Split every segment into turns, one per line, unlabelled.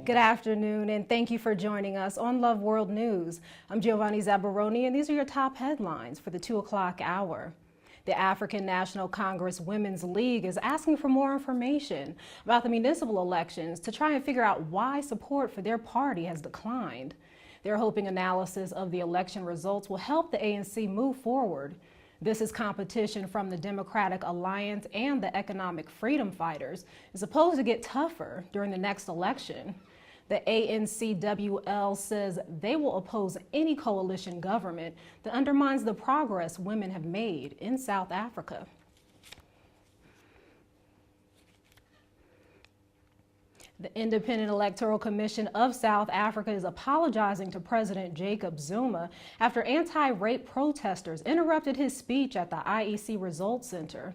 Good afternoon, and thank you for joining us on Love World News. I'm Giovanni Zabaroni, and these are your top headlines for the 2 o'clock hour. The African National Congress Women's League is asking for more information about the municipal elections to try and figure out why support for their party has declined. They're hoping analysis of the election results will help the ANC move forward. This is competition from the Democratic Alliance and the Economic Freedom Fighters is supposed to get tougher during the next election. The ANCWL says they will oppose any coalition government that undermines the progress women have made in South Africa. The Independent Electoral Commission of South Africa is apologizing to President Jacob Zuma after anti-rape protesters interrupted his speech at the IEC Results Center.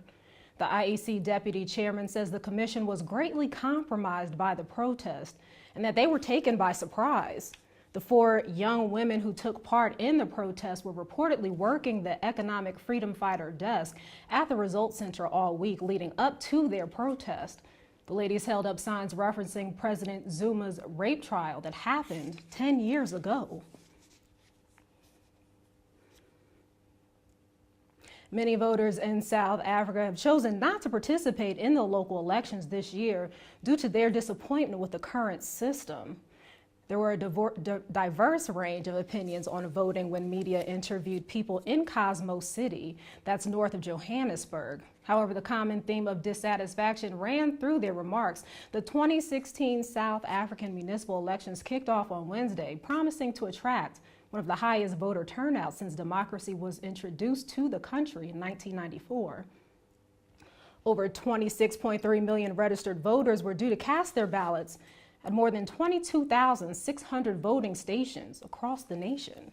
The IEC deputy chairman says the commission was greatly compromised by the protest and that they were taken by surprise. The 4 young women who took part in the protest were reportedly working the Economic Freedom Fighter desk at the Results Center all week leading up to their protest. The ladies held up signs referencing President Zuma's rape trial that happened 10 years ago. Many voters in South Africa have chosen not to participate in the local elections this year due to their disappointment with the current system. There were a diverse range of opinions on voting when media interviewed people in Cosmo City, that's north of Johannesburg. However, the common theme of dissatisfaction ran through their remarks. The 2016 South African municipal elections kicked off on Wednesday, promising to attract one of the highest voter turnouts since democracy was introduced to the country in 1994. Over 26.3 million registered voters were due to cast their ballots at more than 22,600 voting stations across the nation.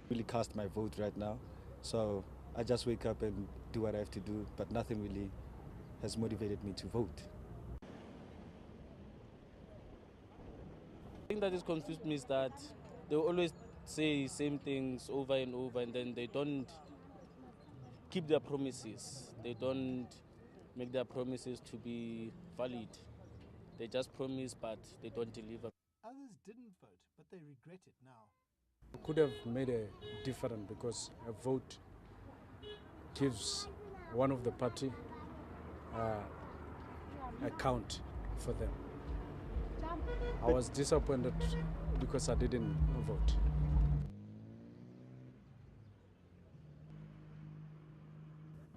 Really cast my vote right now, so I just wake up and do what I have to do, but nothing really has motivated me to vote.
The thing that has confused me is that they always say same things over and over, and then they don't keep their promises. They don't make their promises to be valid. They just promise, but they don't deliver.
Others didn't vote, but they regret it now.
Could have made a difference because a vote gives one of the party a count for them. I was disappointed because I didn't vote.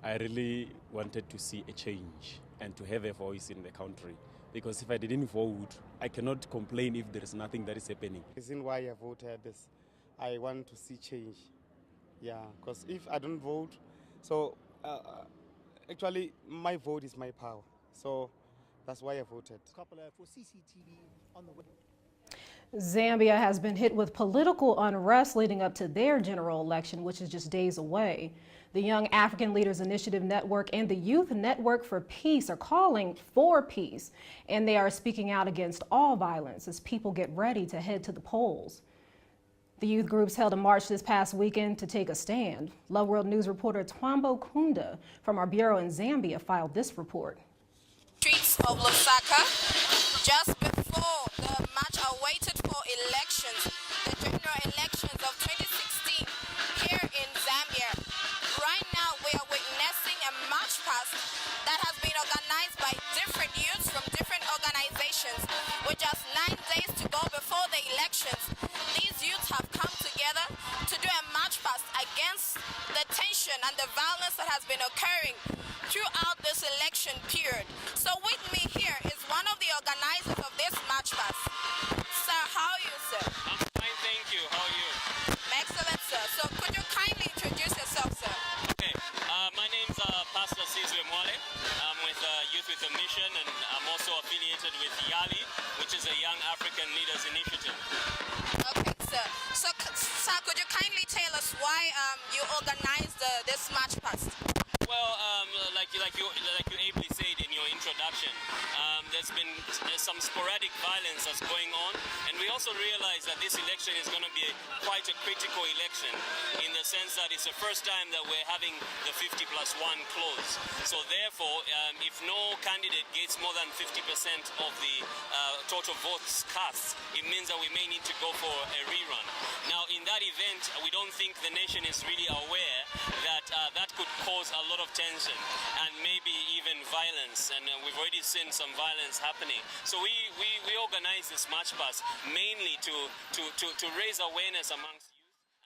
I really wanted to see a change and to have a voice in the country, because if I didn't vote, I cannot complain if there is nothing that is happening.
The reason why I voted this, I want to see change. Yeah, because if I don't vote, so actually my vote is my power. So that's why I voted.
For CCTV on the way.
Zambia has been hit with political unrest leading up to their general election, which is just days away. The Young African Leaders Initiative Network and the Youth Network for Peace are calling for peace, and they are speaking out against all violence as people get ready to head to the polls. The youth groups held a march this past weekend to take a stand. Love World News reporter Twambo Kunda from our bureau in Zambia filed this report.
Streets of Lusaka, just before the much awaited for elections, the general elections of 2016 here in Zambia. Right now we are witnessing a march past that has been organized by different youths from different organizations. With just 9 days to go before the elections, these youths have come together to do a march past against the tension and the violence that has been occurring throughout this election period. So with me here is one of the organizers of this march past. Sir, how are you, sir?
I'm fine, thank you. How are you?
Excellent, sir. So could you kindly introduce yourself, sir?
Okay, my name's Pastor Sizwe Mwale. I'm with Youth with a Mission, and I'm also affiliated with YALI, which is a Young African Leaders Initiative.
Okay, sir. So, sir, could you kindly tell us why you organized this march past?
Well, like you ably said in your introduction, there's some sporadic violence that's going on, and we also realize that this election is going to be quite a critical election in the sense that it's the first time that we're having the 50+1 clause. So therefore, if no candidate gets more than 50% of the total votes cast, it means that we may need to go for a rerun. Now, in that event, we don't think the nation is really aware that that could cause a lot of tension and maybe even violence, and we've already seen some violence happening. So we organize this march past mainly to raise awareness amongst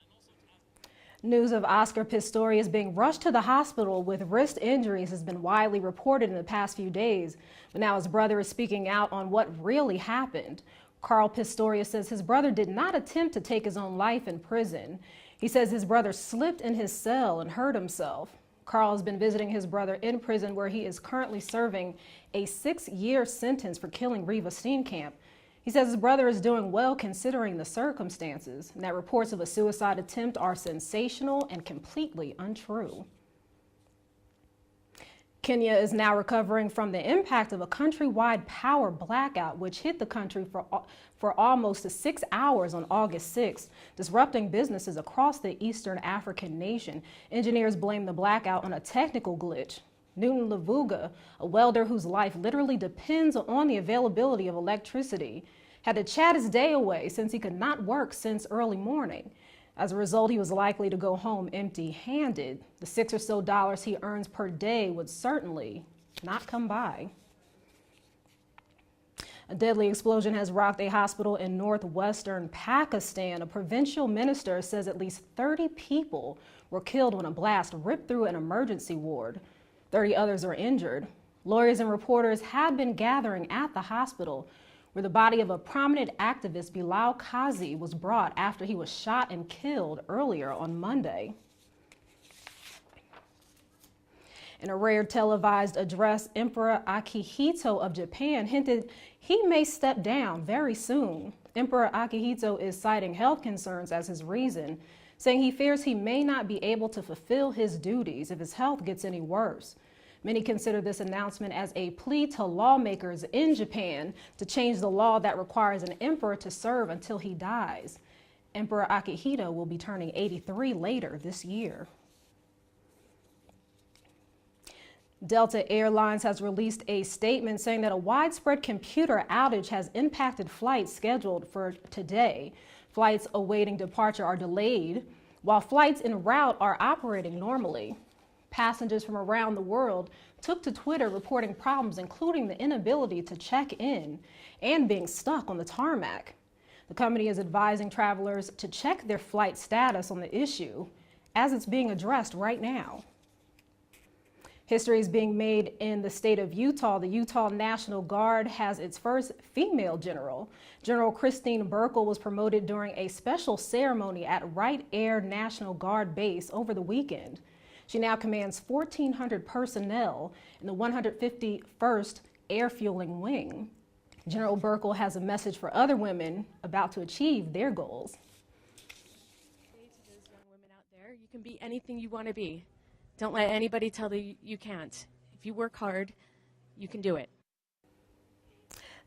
youth.
News of Oscar Pistorius being rushed to the hospital with wrist injuries has been widely reported in the past few days, but now his brother is speaking out on what really happened. Carl Pistorius says his brother did not attempt to take his own life in prison. He says his brother slipped in his cell and hurt himself. Carl has been visiting his brother in prison, where he is currently serving a 6-year sentence for killing Reva Steenkamp. He says his brother is doing well considering the circumstances, and that reports of a suicide attempt are sensational and completely untrue. Kenya is now recovering from the impact of a countrywide power blackout, which hit the country for almost 6 hours on August 6th, disrupting businesses across the Eastern African nation. Engineers blame the blackout on a technical glitch. Newton Lavuga, a welder whose life literally depends on the availability of electricity, had to chat his day away since he could not work since early morning. As a result, he was likely to go home empty-handed. The $6 or so he earns per day would certainly not come by. A deadly explosion has rocked a hospital in northwestern Pakistan. A provincial minister says at least 30 people were killed when a blast ripped through an emergency ward. 30 others are injured. Lawyers and reporters had been gathering at the hospital, where the body of a prominent activist, Bilal Qazi, was brought after he was shot and killed earlier on Monday. In a rare televised address, Emperor Akihito of Japan hinted he may step down very soon. Emperor Akihito is citing health concerns as his reason, saying he fears he may not be able to fulfill his duties if his health gets any worse. Many consider this announcement as a plea to lawmakers in Japan to change the law that requires an emperor to serve until he dies. Emperor Akihito will be turning 83 later this year. Delta Airlines has released a statement saying that a widespread computer outage has impacted flights scheduled for today. Flights awaiting departure are delayed, while flights en route are operating normally. Passengers from around the world took to Twitter reporting problems, including the inability to check in and being stuck on the tarmac. The company is advising travelers to check their flight status on the issue, as it's being addressed right now. History is being made in the state of Utah. The Utah National Guard has its first female general. General Christine Burkle was promoted during a special ceremony at Wright Air National Guard Base over the weekend. She now commands 1,400 personnel in the 151st Air Fueling Wing. General Burkle has a message for other women about to achieve their goals.
To those young women out there, you can be anything you want to be. Don't let anybody tell you you can't. If you work hard, you can do it.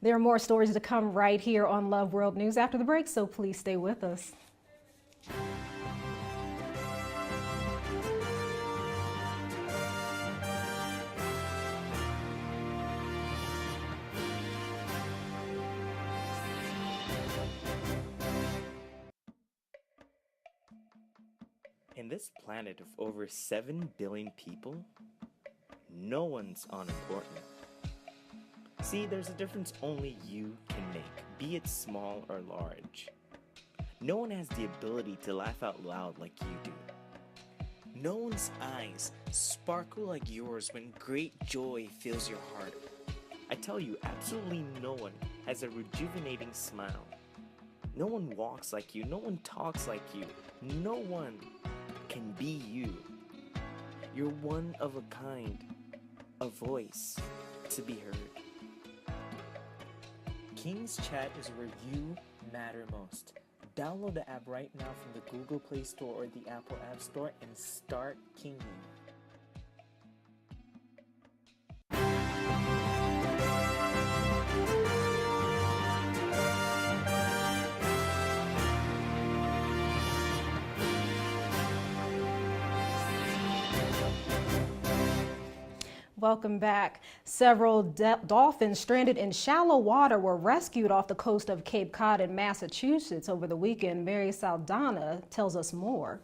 There are more stories to come right here on Love World News after the break, so please stay with us.
In this planet of over 7 billion people, no one's unimportant. See, there's a difference only you can make, be it small or large. No one has the ability to laugh out loud like you do. No one's eyes sparkle like yours when great joy fills your heart. I tell you, absolutely no one has a rejuvenating smile. No one walks like you, no one talks like you, no one can be you. You're one of a kind, a voice to be heard.
King's Chat is where you matter most. Download the app right now from the Google Play Store or the Apple App Store and start kinging.
Welcome back. Several dolphins stranded in shallow water were rescued off the coast of Cape Cod in Massachusetts over the weekend. Mary Saldana tells us more.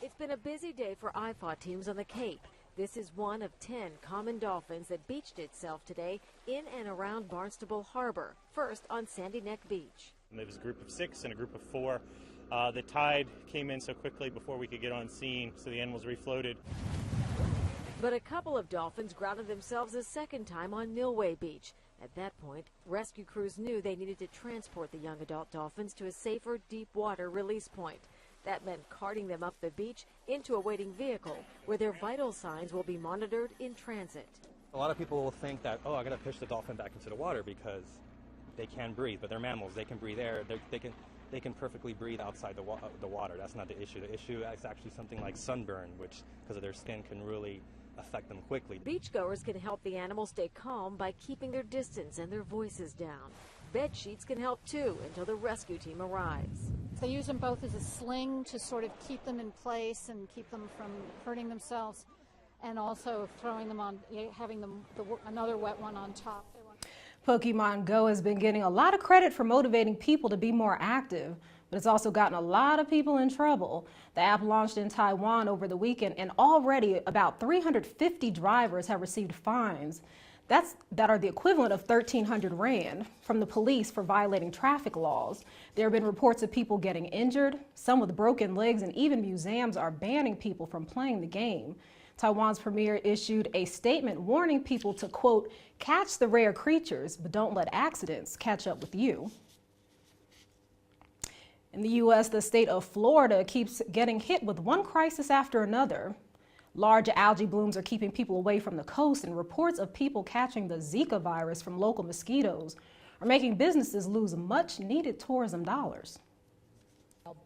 It's been a busy day for IFAW teams on the Cape. This is one of 10 common dolphins that beached itself today in and around Barnstable Harbor, first on Sandy Neck Beach.
There was a group of 6 and a group of 4. The tide came in so quickly before we could get on scene, so the animals refloated.
But a couple of dolphins grounded themselves a second time on Millway Beach. At that point, rescue crews knew they needed to transport the young adult dolphins to a safer deep water release point. That meant carting them up the beach into a waiting vehicle where their vital signs will be monitored in transit.
A lot of people will think that, oh, I got to push the dolphin back into the water because they can breathe, but they're mammals. They can breathe air. They can perfectly breathe outside the water. That's not the issue. The issue is actually something like sunburn, which, because of their skin, can really affect them quickly.
Beachgoers can help the animals stay calm by keeping their distance and their voices down. Bed sheets can help too until the rescue team arrives.
They use them both as a sling to sort of keep them in place and keep them from hurting themselves, and also throwing them on, having them another wet one on top.
Pokemon Go has been getting a lot of credit for motivating people to be more active, but it's also gotten a lot of people in trouble. The app launched in Taiwan over the weekend, and already about 350 drivers have received fines that are the equivalent of 1,300 Rand from the police for violating traffic laws. There have been reports of people getting injured, some with broken legs, and even museums are banning people from playing the game. Taiwan's premier issued a statement warning people to, quote, catch the rare creatures, but don't let accidents catch up with you. In the U.S., the state of Florida keeps getting hit with one crisis after another. Large algae blooms are keeping people away from the coast, and reports of people catching the Zika virus from local mosquitoes are making businesses lose much-needed tourism dollars.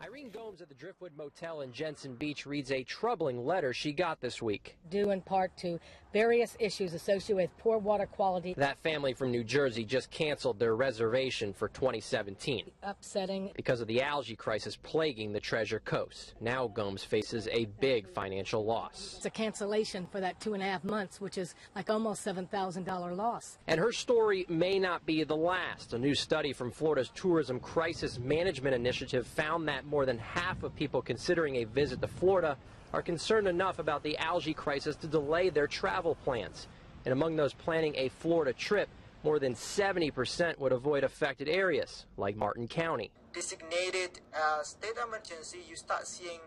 Irene Gomes at the Driftwood Motel in Jensen Beach reads a troubling letter she got this week.
Due in part to various issues associated with poor water quality.
That family from New Jersey just canceled their reservation for 2017.
Upsetting.
Because of the algae crisis plaguing the Treasure Coast. Now Gomes faces a big financial loss.
It's a cancellation for that 2.5 months, which is like almost $7,000 loss.
And her story may not be the last. A new study from Florida's Tourism Crisis Management Initiative found that more than half of people considering a visit to Florida are concerned enough about the algae crisis to delay their travel plans. And among those planning a Florida trip, more than 70% would avoid affected areas, like Martin County.
Designated state emergency, you start seeing,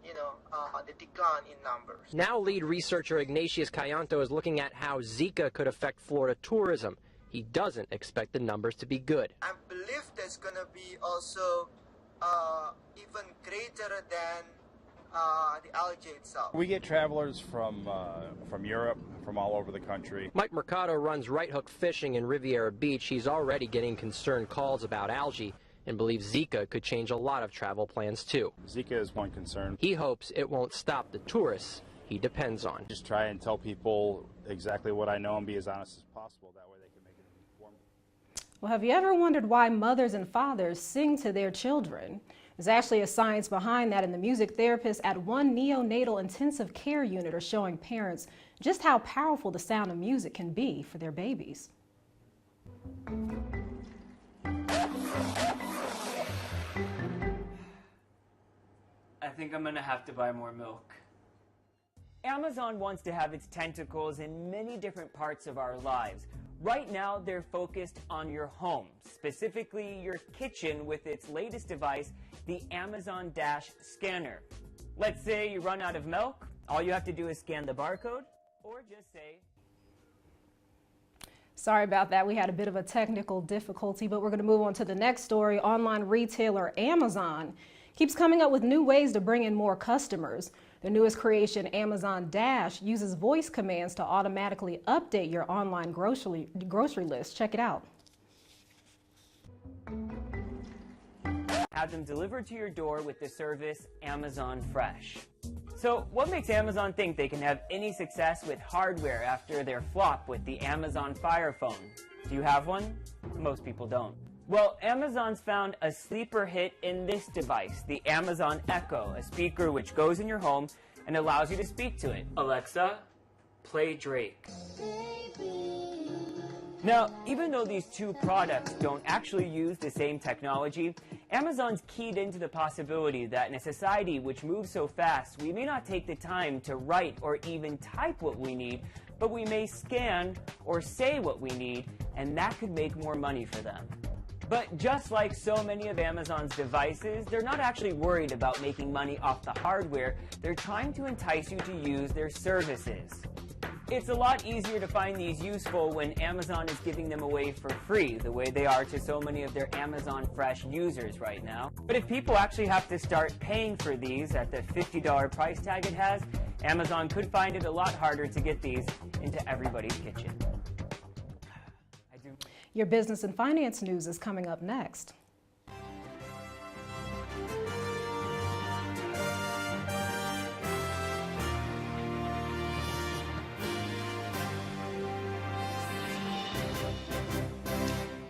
the decline in numbers.
Now lead researcher Ignatius Cayanto is looking at how Zika could affect Florida tourism. He doesn't expect the numbers to be good.
I believe there's going to be also even greater than the algae itself.
We get travelers from Europe, from all over the country.
Mike Mercado runs Right Hook Fishing in Riviera Beach. He's already getting concerned calls about algae and believes Zika could change a lot of travel plans too.
Zika is one concern.
He hopes it won't stop the tourists he depends on.
Just try and tell people exactly what I know and be as honest as possible. That way they can make it informed.
Well, have you ever wondered why mothers and fathers sing to their children? There's actually a science behind that, and the music therapists at one neonatal intensive care unit are showing parents just how powerful the sound of music can be for their babies.
I think I'm gonna have to buy more milk.
Amazon wants to have its tentacles in many different parts of our lives. Right now, they're focused on your home, specifically your kitchen with its latest device, the Amazon Dash Scanner. Let's say you run out of milk, all you have to do is scan the barcode, or just say...
Sorry about that. We had a bit of a technical difficulty, but we're going to move on to the next story. Online retailer Amazon keeps coming up with new ways to bring in more customers. The newest creation, Amazon Dash, uses voice commands to automatically update your online grocery list. Check it out.
Have them delivered to your door with the service Amazon Fresh. So what makes Amazon think they can have any success with hardware after their flop with the Amazon Fire Phone? Do you have one? Most people don't. Well, Amazon's found a sleeper hit in this device, the Amazon Echo, a speaker which goes in your home and allows you to speak to it. Alexa, play Drake. Now, even though these two products don't actually use the same technology, Amazon's keyed into the possibility that in a society which moves so fast, we may not take the time to write or even type what we need, but we may scan or say what we need, and that could make more money for them. But just like so many of Amazon's devices, they're not actually worried about making money off the hardware. They're trying to entice you to use their services. It's a lot easier to find these useful when Amazon is giving them away for free, the way they are to so many of their Amazon Fresh users right now. But if people actually have to start paying for these at the $50 price tag it has, Amazon could find it a lot harder to get these into everybody's kitchen.
Your business and finance news is coming up next.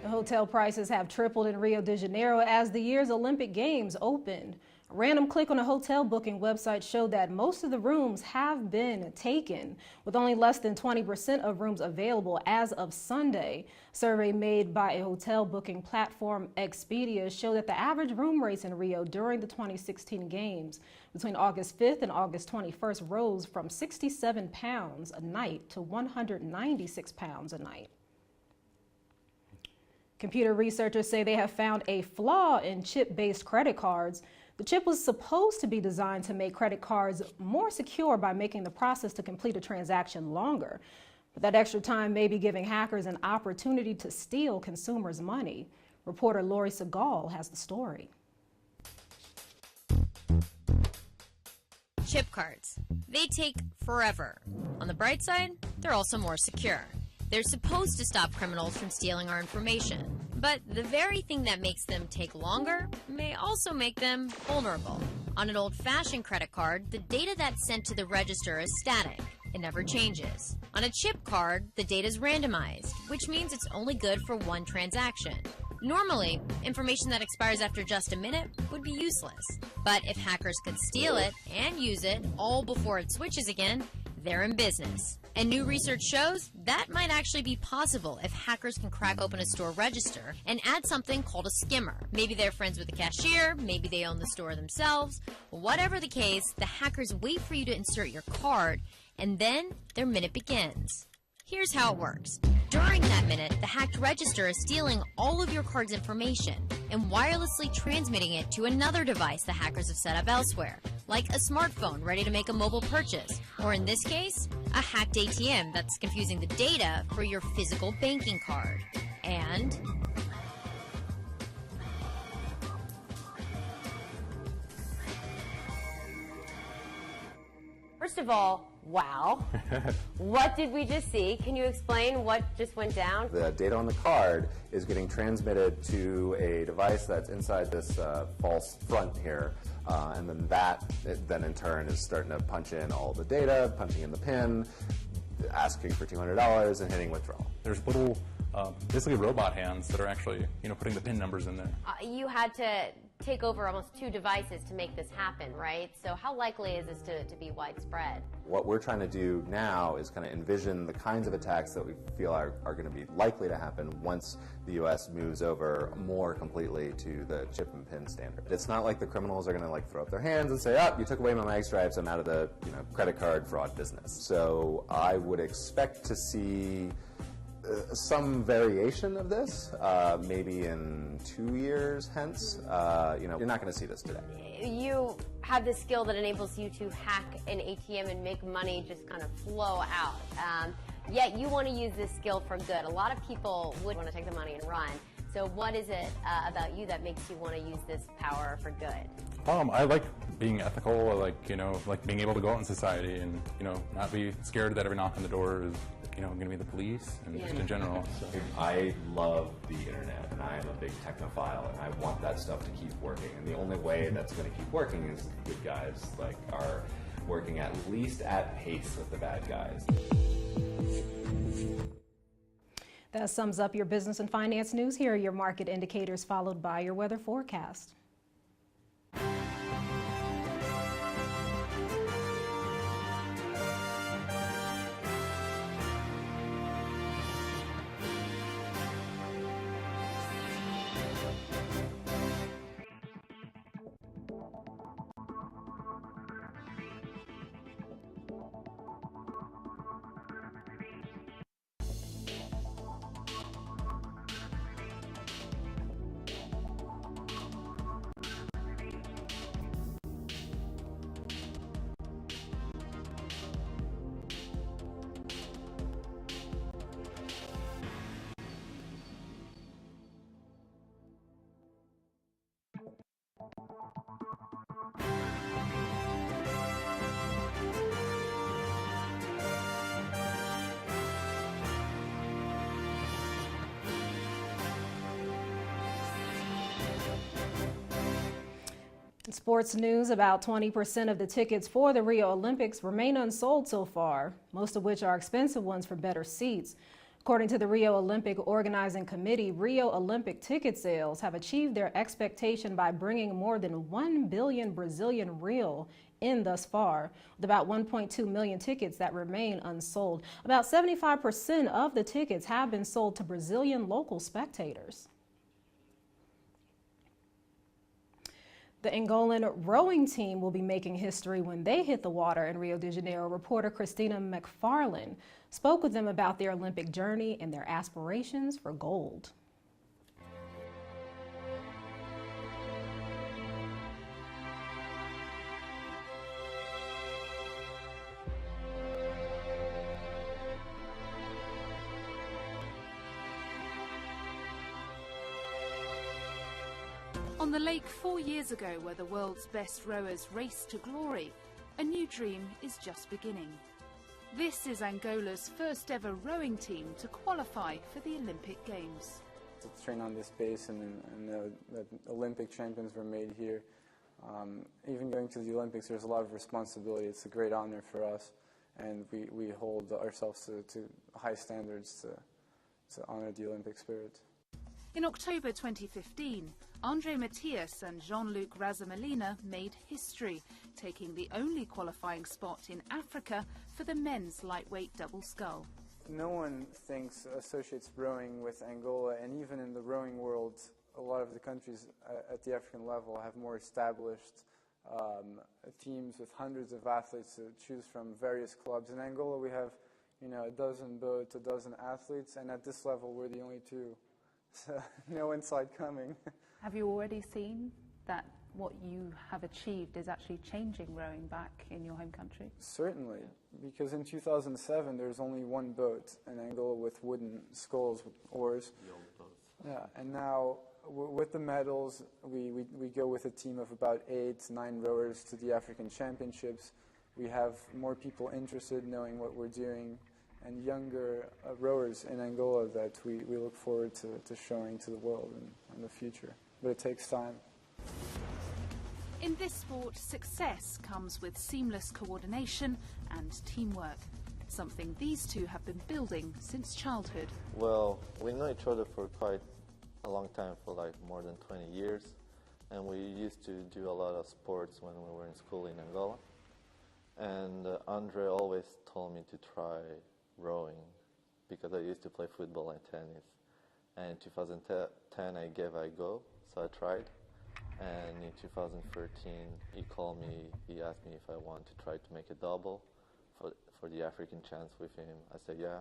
The hotel prices have tripled in Rio de Janeiro as the year's Olympic Games opened. A random click on a hotel booking website showed that most of the rooms have been taken, with only less than 20% of rooms available as of Sunday. A survey made by a hotel booking platform Expedia showed that the average room rates in Rio during the 2016 Games between August 5th and August 21st rose from £67 a night to £196 a night. Computer researchers say they have found a flaw in chip-based credit cards. The chip was supposed to be designed to make credit cards more secure by making the process to complete a transaction longer. But that extra time may be giving hackers an opportunity to steal consumers' money. Reporter Lori Segal has the story.
Chip cards. They take forever. On the bright side, they're also more secure. They're supposed to stop criminals from stealing our information. But the very thing that makes them take longer may also make them vulnerable. On an old-fashioned credit card, the data that's sent to the register is static. It never changes. On a chip card, the data is randomized, which means it's only good for one transaction. Normally, information that expires after just a minute would be useless. But if hackers could steal it and use it all before it switches again, they're in business. And new research shows that might actually be possible if hackers can crack open a store register and add something called a skimmer. Maybe they're friends with the cashier, maybe they own the store themselves. Whatever the case, the hackers wait for you to insert your card, and then their minute begins. Here's how it works. During that minute, the hacked register is stealing all of your card's information and wirelessly transmitting it to another device the hackers have set up elsewhere, like a smartphone ready to make a mobile purchase, or in this case, a hacked ATM that's confusing the data for your physical banking card. And
first of all, wow. What did we just see? Can you explain what just went down?
The data on the card is getting transmitted to a device that's inside this false front here. And then that, then in turn, is starting to punch in all the data, punching in the PIN, asking for $200 and hitting withdrawal.
There's little, basically robot hands that are actually, putting the PIN numbers in there.
You had to take over almost 2 devices to make this happen, right? So how likely is this to be widespread?
What we're trying to do now is kind of envision the kinds of attacks that we feel are going to be likely to happen once the U.S. moves over more completely to the chip and PIN standard. It's not like the criminals are going to throw up their hands and say, oh, you took away my mag stripes, I'm out of the credit card fraud business. So I would expect to see some variation of this, maybe in 2 years hence. You're not going to see this today.
You have this skill that enables you to hack an ATM and make money just kind of flow out. Yet you want to use this skill for good. A lot of people would want to take the money and run. So what is it about you that makes you want to use this power for good?
I like being ethical. I like, being able to go out in society and, not be scared that every knock on the door is, going to be the police and just in general. So.
I love the internet and I am a big technophile and I want that stuff to keep working. And the only way that's going to keep working is the good guys are working at least at pace with the bad guys.
That sums up your business and finance news. Here are your market indicators, followed by your weather forecast. In sports news, about 20% of the tickets for the Rio Olympics remain unsold so far, most of which are expensive ones for better seats. According to the Rio Olympic Organizing Committee, Rio Olympic ticket sales have achieved their expectation by bringing more than 1 billion Brazilian real in thus far, with about 1.2 million tickets that remain unsold. About 75% of the tickets have been sold to Brazilian local spectators. The Angolan rowing team will be making history when they hit the water in Rio de Janeiro. Reporter Christina McFarlane spoke with them about their Olympic journey and their aspirations for gold.
On the lake 4 years ago, where the world's best rowers raced to glory, a new dream is just beginning. This is Angola's first ever rowing team to qualify for the Olympic Games.
To train on this base and the Olympic champions were made here. Even going to the Olympics, there's a lot of responsibility. It's a great honor for us, and we hold ourselves to high standards to honor the Olympic spirit.
In October 2015, Andre Matias and Jean-Luc Razamelina made history, taking the only qualifying spot in Africa for the men's lightweight double scull.
No one associates rowing with Angola, and even in the rowing world, a lot of the countries at the African level have more established teams with hundreds of athletes to choose from, various clubs. In Angola, we have, a dozen boats, a dozen athletes, and at this level, we're the only two. So no inside coming.
Have you already seen that what you have achieved is actually changing rowing back in your home country?
Certainly, because in 2007 there was only one boat in Angola with wooden sculls with oars. Yeah, and now with the medals we go with a team of about 8 to 9 rowers to the African Championships. We have more people interested knowing what we're doing, and younger rowers in Angola that we look forward to showing to the world in the future. But it takes time.
In this sport, success comes with seamless coordination and teamwork, something these two have been building since childhood.
Well, we know each other for quite a long time, for like more than 20 years, and we used to do a lot of sports when we were in school in Angola. And Andre always told me to try rowing because I used to play football and tennis. And in 2010 I gave it a go, so I tried. And in 2013 he called me, he asked me if I want to try to make a double for the African chance with him. I said yeah,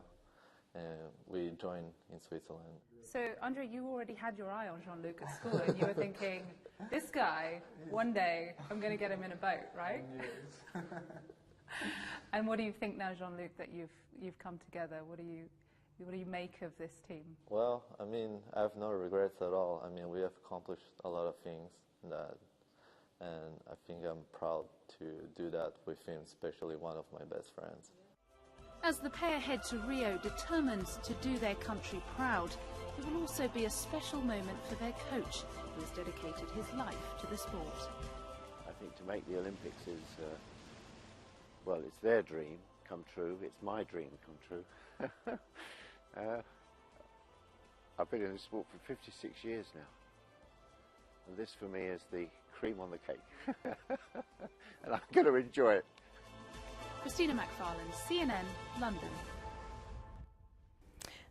and we joined in Switzerland.
So Andre, you already had your eye on Jean-Luc at school and you were thinking, this guy, one day I'm going to get him in a boat, right? And what do you think now, Jean-Luc, that you've come together? What do you make of this team?
Well, I mean, I have no regrets at all. I mean, we have accomplished a lot of things and I think I'm proud to do that with him, especially one of my best friends.
As the pair head to Rio, determined to do their country proud, it will also be a special moment for their coach, who has dedicated his life to the sport.
I think to make the Olympics is, well, it's their dream come true. It's my dream come true. I've been in the sport for 56 years now. And this for me is the cream on the cake. And I'm going to enjoy it.
Christina McFarlane, CNN, London.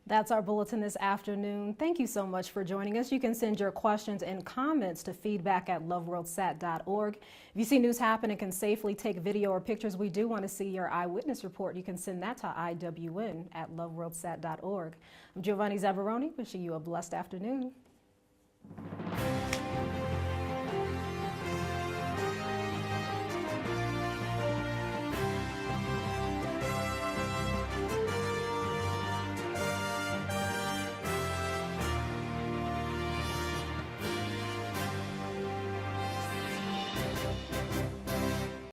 That's our bulletin this afternoon. Thank you so much for joining us. You can send your questions and comments to feedback@loveworldsat.org. If you see news happen and can safely take video or pictures, we do want to see your eyewitness report. You can send that to iwn@loveworldsat.org. I'm Giovanni Zabaroni, wishing you a blessed afternoon.